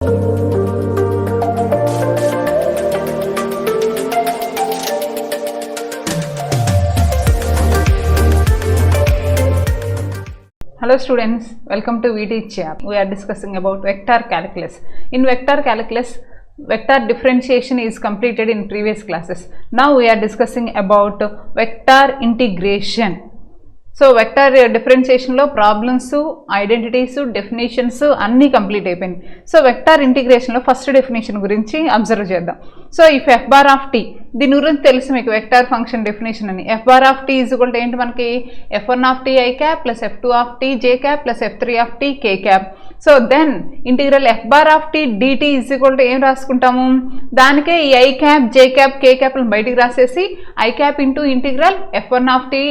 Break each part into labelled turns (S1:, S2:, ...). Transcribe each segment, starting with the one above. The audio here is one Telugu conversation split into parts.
S1: Hello students, welcome to Veteach. We are discussing about vector calculus. In vector calculus, vector differentiation is completed in previous classes. Now we are discussing about vector integration. So vector differentiation lo problems, identities, definitions anni complete అయిపోయింది. So vector integration లో first definition గురించి అబ్జర్వ్ చేద్దాం. So if f bar of t, దీని గురించి తెలుసు మీకు వెక్టర్ ఫంక్షన్ డెఫినేషన్ అని. f bar of t is equal to ఏంటి మనకి f1 of t I cap plus f2 of t j cap plus f3 of t k cap. So then integral f bar of t dt is equal to ఏం రాసుకుంటాము, దానికే ఈ i cap j cap k cap బయటికి రాసేసి i cap into integral f1 of t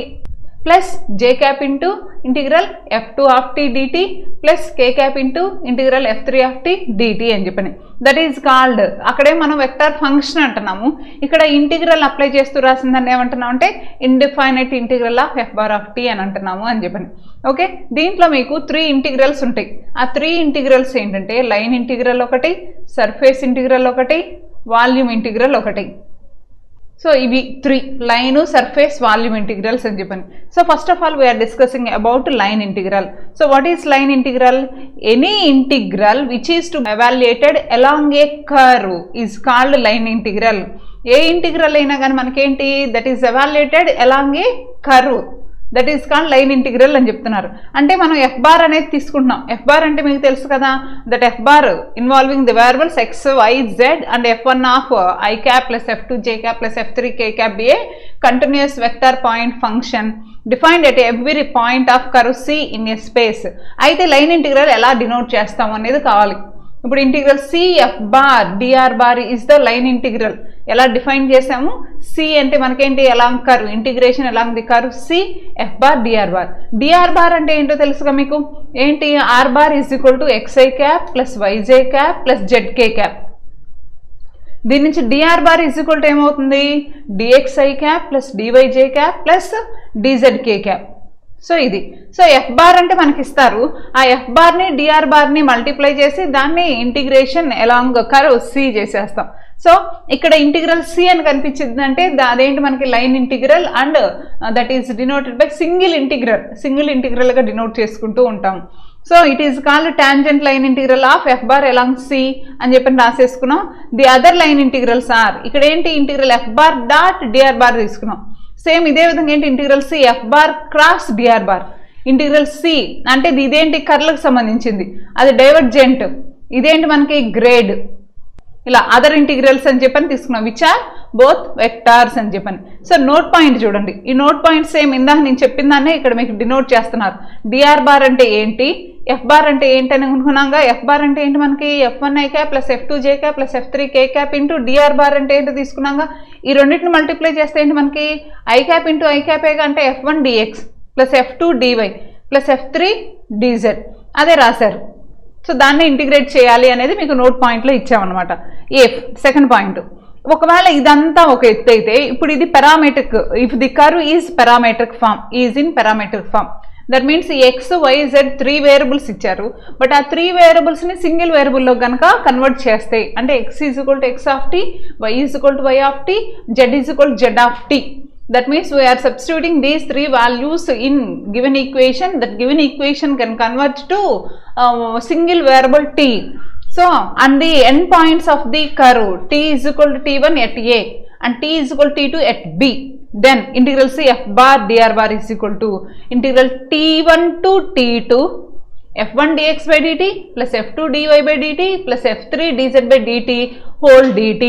S1: plus j cap into integral f2 of t dt plus k cap into integral f3 of t dt అని చెప్పని. దట్ ఈజ్ కాల్డ్, అక్కడే మనం వెక్టర్ ఫంక్షన్ అంటున్నాము, ఇక్కడ ఇంటిగ్రల్ అప్లై చేస్తూ రాసిందని ఏమంటున్నాం అంటే indefinite integral of f bar of t అని అంటున్నాము అని చెప్పని. ఓకే, దీంట్లో మీకు 3 ఇంటిగ్రల్స్ ఉంటాయి. ఆ 3 ఇంటిగ్రల్స్ ఏంటంటే లైన్ ఇంటిగ్రల్ ఒకటి, సర్ఫేస్ ఇంటిగ్రల్ ఒకటి, వాల్యూమ్ ఇంటిగ్రల్ ఒకటి. సో ఇవి 3 లైన్, సర్ఫేస్, వాల్యూమ్ ఇంటిగ్రల్స్ అని చెప్పని. So first of all we're discussing about line integral. So what is line integral? Any integral which is to evaluated along a curve is called line integral. ఏ ఇంటిగ్రల్ అయినా కానీ మనకేంటి, that is evaluated along a curve, that is called line integral అని చెప్తున్నారు. అంటే మనం ఎఫ్ బార్ అనేది తీసుకుంటున్నాం. ఎఫ్ బార్ అంటే మీకు తెలుసు కదా, that f bar involving the variables x y z and f1 ఆఫ్ i cap plus f2 j cap plus f3 k cap be a continuous vector point function defined at every point of curve C in a space. అయితే లైన్ ఇంటిగ్రల్ ఎలా డినోట్ చేస్తాం అనేది కావాలి. ఇప్పుడు integral C F bar DR bar is the line integral. ఎలా డిఫైన్ చేసాము? సి అంటే మనకేంటి, along curve, integration along the curve C F bar DR bar. DR bar అంటే ఏంటో తెలుసుగా మీకు, ఏంటి, R bar is equal to XI cap plus YJ cap plus ZK cap. దీని నుంచి DR bar is equal to ఏమవుతుంది, DXI cap plus డివైజే cap plus DZK cap. So ఇది, సో ఎఫ్ బార్ అంటే మనకి ఇస్తారు, ఆ ఎఫ్ బార్ని డిఆర్ బార్ని మల్టిప్లై చేసి దాన్ని ఇంటిగ్రేషన్ అలాంగ్ కర్వ్ సి చేసేస్తాం. సో ఇక్కడ ఇంటిగ్రల్ సి అని కనిపించింది అంటే అదేంటి మనకి line integral and that is denoted by single integral. Single ఇంటిగ్రల్గా డినోట్ చేసుకుంటూ ఉంటాం. So it is called tangent line integral of F bar along C అని చెప్పి రాసేసుకున్నాం. The other line integrals are, ఇక్కడ ఏంటి integral F bar dot dr bar తీసుకున్నాం. సేమ్ ఇదే విధంగా ఏంటి integral C F bar cross dr bar. Integral c అంటే ఇదేంటి కర్లకు సంబంధించింది, అది డైవర్జెంట్, ఇదేంటి మనకి గ్రేడ్. ఇలా అదర్ ఇంటిగ్రల్స్ అని చెప్పని తీసుకున్నాం విచ్ ఆర్ బోత్ వెక్టార్స్ అని చెప్పని. సో నోట్ పాయింట్ చూడండి, ఈ నోట్ పాయింట్ సేమ్ ఇందాక నేను చెప్పిన దాన్ని ఇక్కడ మీకు డినోట్ చేస్తున్నారు. డిఆర్ బార్ అంటే ఏంటి, ఎఫ్ బార్ అంటే ఏంటి అని అనుకున్నాగా. ఎఫ్ బార్ అంటే ఏంటి మనకి f1 i cap plus f2 j cap plus f3 k cap into dr bar అంటే ఏంటో తీసుకున్నాగా. ఈ రెండింటిని మల్టిప్లై చేస్తే ఏంటి మనకి i cap into i cap అంటే f1 dx plus f2 dy plus f3 dz అదే రాశారు. సో దాన్ని ఇంటిగ్రేట్ చేయాలి అనేది మీకు నోట్ పాయింట్లో ఇచ్చామన్నమాట. సెకండ్ పాయింట్, ఒకవేళ ఇదంతా ఒక ఎత్తు అయితే ఇప్పుడు ఇది parametric, if the curve is parametric form, is in parametric form, that means x y z 3 variables ఇచ్చారు. బట్ ఆ 3 వేరియబుల్స్ని సింగిల్ వేరియబుల్లో కనుక కన్వర్ట్ చేస్తే అంటే x is equal to x of t, y is equal to y of t, z is equal to z of t. That means we are substituting these 3 values in given equation. That given equation can convert to single variable t. So and the end points of the curve t is equal to t1 at a and t is equal to t2 at b. Then integral c f bar dr bar is equal to integral t1 to t2 f1 dx by dt plus f2 dy by dt plus f3 dz by dt whole dt.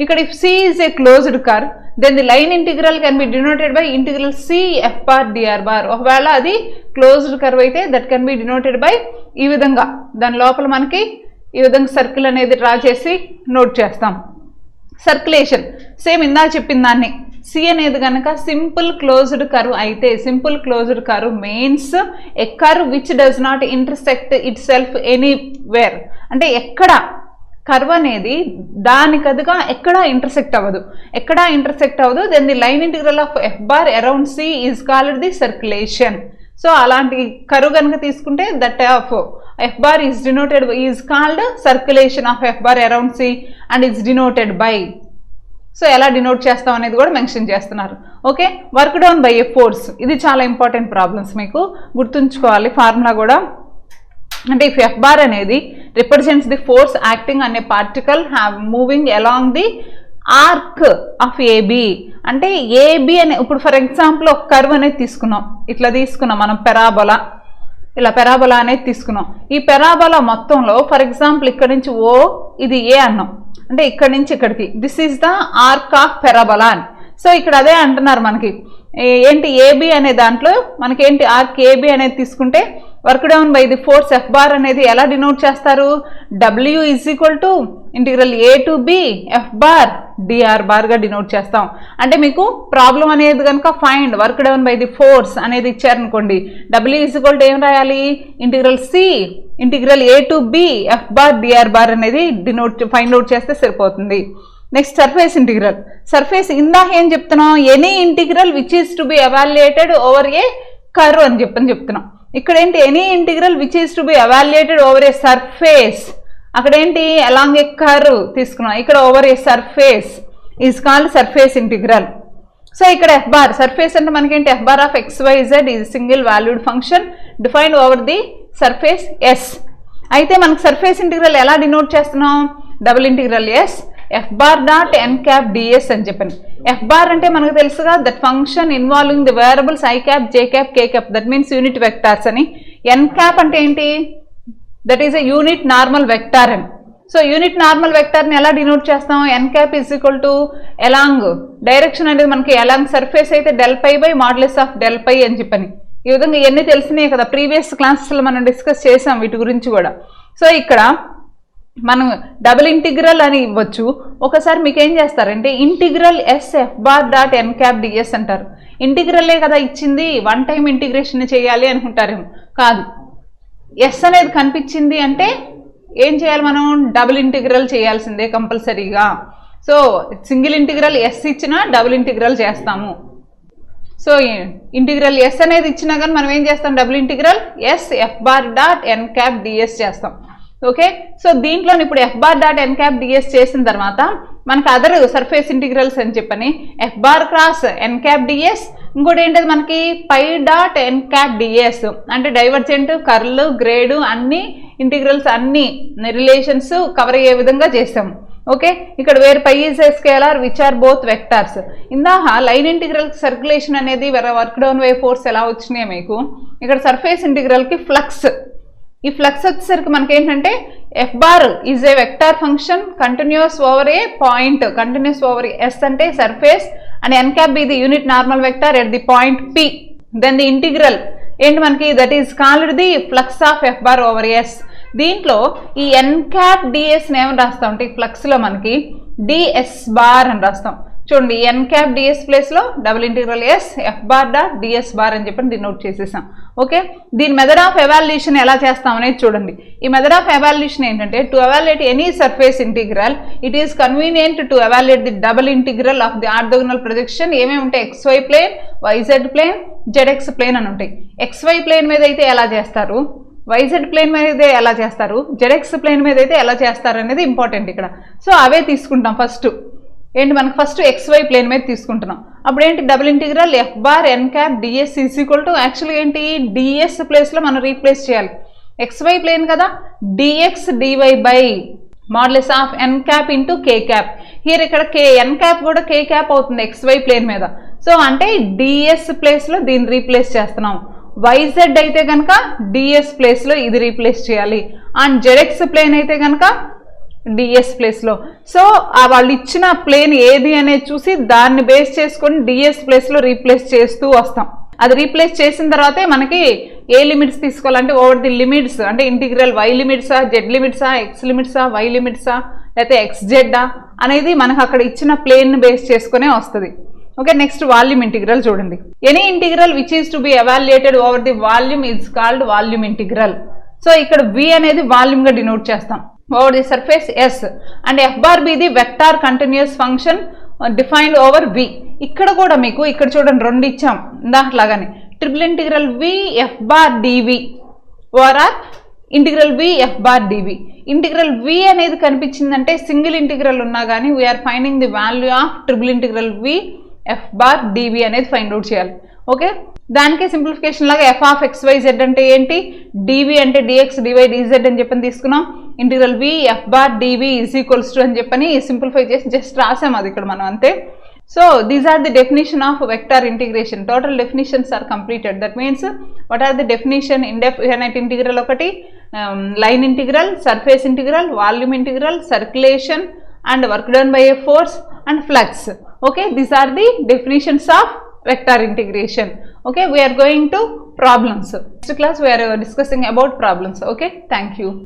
S1: ఇక్కడ if c is a closed curve then the line integral can be denoted by integral c f bar dr bar. ఒకవేళ అది క్లోజ్డ్ కర్వ్ అయితే that can be denoted by ఈ విధంగా, దాని లోపల మనకి ఈ విధంగా సర్కిల్ అనేది డ్రా చేసి నోట్ చేస్తాం. సర్క్యులేషన్ సేమ్ ఇందా చెప్పిన దాన్ని, సి అనేది కనుక సింపుల్ క్లోజ్డ్ కర్వ్ అయితే, simple closed curve means a curve which does not intersect itself anywhere. అంటే ఎక్కడ కర్వ్ అనేది దానికదుగా ఎక్కడా ఇంటర్సెక్ట్ అవ్వదు, then the line integral of F bar around c is called the circulation. So అలాంటి కర్వ్ కనుక తీసుకుంటే that of f bar is called circulation of f bar around C and is denoted by. So ఎలా డినోట్ చేస్తాం అనేది కూడా మెన్షన్ చేస్తున్నారు. Okay, work done by a force, ఇది చాలా ఇంపార్టెంట్ ప్రాబ్లమ్స్, మీకు గుర్తుంచుకోవాలి ఫార్ములా కూడా. అంటే ఇఫ్ ఎఫ్ బార్ అనేది రిప్రజెంట్స్ ది ఫోర్స్ యాక్టింగ్ అనే particle moving along the arc of AB, అంటే ఏబి అనే, ఇప్పుడు ఫర్ ఎగ్జాంపుల్ ఒక కర్వ్ అనేది తీసుకున్నాం, ఇట్లా తీసుకున్నాం మనం పెరాబోలా, ఇలా పెరాబోలా అనేది తీసుకున్నాం. ఈ పెరాబోలా మొత్తంలో ఫర్ ఎగ్జాంపుల్ ఇక్కడ నుంచి ఓ, ఇది ఏ అన్నాం, అంటే ఇక్కడ నుంచి ఇక్కడికి this is the arc of parabola అని. సో ఇక్కడ అదే అంటున్నారు మనకి ఏంటి, ఏబి అనే దాంట్లో మనకి ఏంటి ఆర్క్ ఏబి అనేది తీసుకుంటే work done by the force F bar అనేది ఎలా డినోట్ చేస్తారు, W is equal to integral A to B F bar DR బార్గా డినోట్ చేస్తాం. అంటే మీకు ప్రాబ్లం అనేది కనుక find work done by the force అనేది ఇచ్చారనుకోండి, డబ్ల్యూ ఈజ్ ఈక్వల్ టు ఏం రాయాలి, integral C integral A to B F bar DR bar అనేది ఫైండ్ అవుట్ చేస్తే సరిపోతుంది. Next surface integral. సర్ఫేస్ ఇందాక ఏం చెప్తున్నాం, any integral which is to be evaluated over a curve అని చెప్తున్నాం. ఇక్కడ ఏంటి, any integral which is to be evaluated over a surface, అక్కడ ఏంటి అలాంగ్ ఏ కర్వ్ తీసుకున్నాం, ఇక్కడ over a surface is called surface integral. So ఇక్కడ ఎఫ్ బార్, సర్ఫేస్ అంటే మనకేంటి f bar of XYZ is single valued function defined over the surface s. అయితే మనకు సర్ఫేస్ ఇంటిగ్రల్ ఎలా డినోట్ చేస్తున్నాం, double integral yes F bar dot N cap DS అని చెప్పాను. ఎఫ్ బార్ అంటే మనకు తెలుసుగా, that function involving the variables I cap J cap K cap, that means unit vectors అని. ఎన్ క్యాప్ అంటే ఏంటి, that is a unit normal vector అని. సో యూనిట్ నార్మల్ వెక్టార్ని ఎలా డినోట్ చేస్తాం, N cap is equal to along, direction అనేది మనకి ఎలాంగ్ సర్ఫేస్ అయితే del phi by modulus of del phi అని చెప్పని. ఈ విధంగా ఇవన్నీ తెలిసినాయి కదా, ప్రీవియస్ క్లాసెస్లో మనం డిస్కస్ చేసాం వీటి గురించి కూడా. సో ఇక్కడ మనం డబుల్ ఇంటిగ్రల్ అని ఇవ్వచ్చు, ఒకసారి మీకు ఏం చేస్తారంటే integral yes F bar dot N cap DS అంటారు. ఇంటిగ్రల్లే కదా ఇచ్చింది, వన్ టైం ఇంటిగ్రేషన్ చేయాలి అనుకుంటారేమో, కాదు, ఎస్ అనేది కనిపించింది అంటే ఏం చేయాలి, మనం డబుల్ ఇంటిగ్రల్ చేయాల్సిందే కంపల్సరీగా. సో సింగిల్ ఇంటిగ్రల్ ఎస్ ఇచ్చినా డబుల్ ఇంటిగ్రల్ చేస్తాము. సో ఇంటిగ్రల్ ఎస్ అనేది ఇచ్చినా కానీ మనం ఏం చేస్తాం, double integral yes F bar dot N cap DS చేస్తాం. ఓకే, సో దీంట్లో ఇప్పుడు F bar dot N cap DS చేసిన తర్వాత మనకు అదర్ సర్ఫేస్ ఇంటిగ్రల్స్ అని చెప్పని F bar cross N cap DS, ఇంకోటి ఏంటది మనకి phi dot N cap DS, అంటే డైవర్జెంట్ కర్ల్ గ్రేడ్ అన్ని ఇంటిగ్రల్స్ అన్ని రిలేషన్స్ కవర్ అయ్యే విధంగా చేసాము. ఓకే, ఇక్కడ where phi is a scalar which are both vectors. ఇందాక లైన్ ఇంటిగ్రల్ సర్క్యులేషన్ అనేది వర్క్ డౌన్ బై ఫోర్స్ ఎలా వచ్చినాయి మీకు, ఇక్కడ సర్ఫేస్ ఇంటిగ్రల్కి ఫ్లక్స్, ఈ ఫ్లక్స్ వచ్చేసరికి మనకి ఏంటంటే F bar is a vector function continuous over a point, continuous over S అంటే surface, and N cap be the unit normal vector at the point P. Then the integral ఏంటి మనకి, that is called the flux of F bar over s. దీంట్లో ఈ ఎన్ క్యాప్ డిఎస్ని ఏమని రాస్తాం అంటే ఈ ఫ్లక్స్లో మనకి డిఎస్ బార్ అని రాస్తాం. చూడండి, ఎన్ క్యాప్ డిఎస్ ప్లేస్లో double integral yes F bar dot ds bar అని చెప్పి డినోట్ చేసేసాం. ఓకే, దీని మెథడ్ ఆఫ్ ఎవాల్యుయేషన్ ఎలా చేస్తాం అనేది చూడండి. ఈ మెథడ్ ఆఫ్ ఎవాల్యుయేషన్ ఏంటంటే to evaluate any surface integral it is convenient to evaluate the double integral of the orthogonal projection. ఏమేమి ఉంటాయి, XY plane, YZ plane, ZX plane అని ఉంటాయి. XY ప్లేన్ మీద అయితే ఎలా చేస్తారు, YZ ప్లేన్ మీద ఎలా చేస్తారు, ZX ప్లేన్ మీద అయితే ఎలా చేస్తారు అనేది ఇంపార్టెంట్ ఇక్కడ. సో అవే తీసుకుంటాం. ఫస్ట్ ఏంటి మనకు, ఫస్ట్ XY ప్లేన్ మీద తీసుకుంటున్నాం. అప్పుడు ఏంటి, double integral F bar N cap d s is equal to, యాక్చువల్గా ఏంటి డిఎస్ ప్లేస్లో మనం రీప్లేస్ చేయాలి, XY ప్లేన్ కదా, d x d y by modulus of N cap into K cap. Here ఇక్కడ ఎన్ క్యాప్ కూడా కే క్యాప్ అవుతుంది XY ప్లేన్ మీద. సో అంటే డిఎస్ ప్లేస్లో దీన్ని రీప్లేస్ చేస్తున్నాం. YZ అయితే కనుక డిఎస్ ప్లేస్లో ఇది రీప్లేస్ చేయాలి, అండ్ ZX ప్లేన్ అయితే కనుక డిఎస్ ప్లేస్లో. సో వాళ్ళు ఇచ్చిన ప్లేన్ ఏది అనేది చూసి దాన్ని బేస్ చేసుకొని డిఎస్ ప్లేస్లో రీప్లేస్ చేస్తూ వస్తాం. అది రీప్లేస్ చేసిన తర్వాతే మనకి ఏ లిమిట్స్ తీసుకోవాలంటే ఓవర్ ది లిమిట్స్, అంటే integral Y లిమిట్సా, Z లిమిట్సా, X లిమిట్సా, Y లిమిట్సా, లేకపోతే XZ అనేది మనకు అక్కడ ఇచ్చిన ప్లేన్ బేస్ చేసుకునే వస్తుంది. ఓకే, నెక్స్ట్ వాల్యూమ్ ఇంటిగ్రల్ చూడండి. Any integral which is to be evaluated over the volume is called volume integral. So ఇక్కడ V అనేది వాల్యూమ్గా డినోట్ చేస్తాం over the surface S, and F bar be the vector continuous function defined over V. ఇక్కడ కూడా మీకు ఇక్కడ చూడండి రెండు ఇచ్చాం దాంట్లాగానే, triple integral V F bar DV over or integral v f bar dv. Integral v అనేది కనిపించిందంటే సింగిల్ ఇంటిగ్రల్ ఉన్నా కానీ we are finding the value of triple integral v f bar dv అనేది ఫైండ్ అవుట్ చేయాలి. ఓకే, దానికే సింప్లిఫికేషన్ లాగా f of xyz అంటే ఏంటి, dv అంటే dx dy dz అని చెప్పని తీసుకున్నాం. Integral v f bar dv is equals to అని చెప్పని సింప్లిఫై చేసి జస్ట్ రాసాం అది ఇక్కడ మనం అంతే. So these are the definition of vector integration. Total definitions are completed. That means what are the definition? Indefinite integral ఒకటి, line integral, surface integral, volume integral, circulation and work done by a force and flux. Okay, these are the definitions of vector integration. Okay, we are going to problems. Next class we are discussing about problems. Okay, thank you.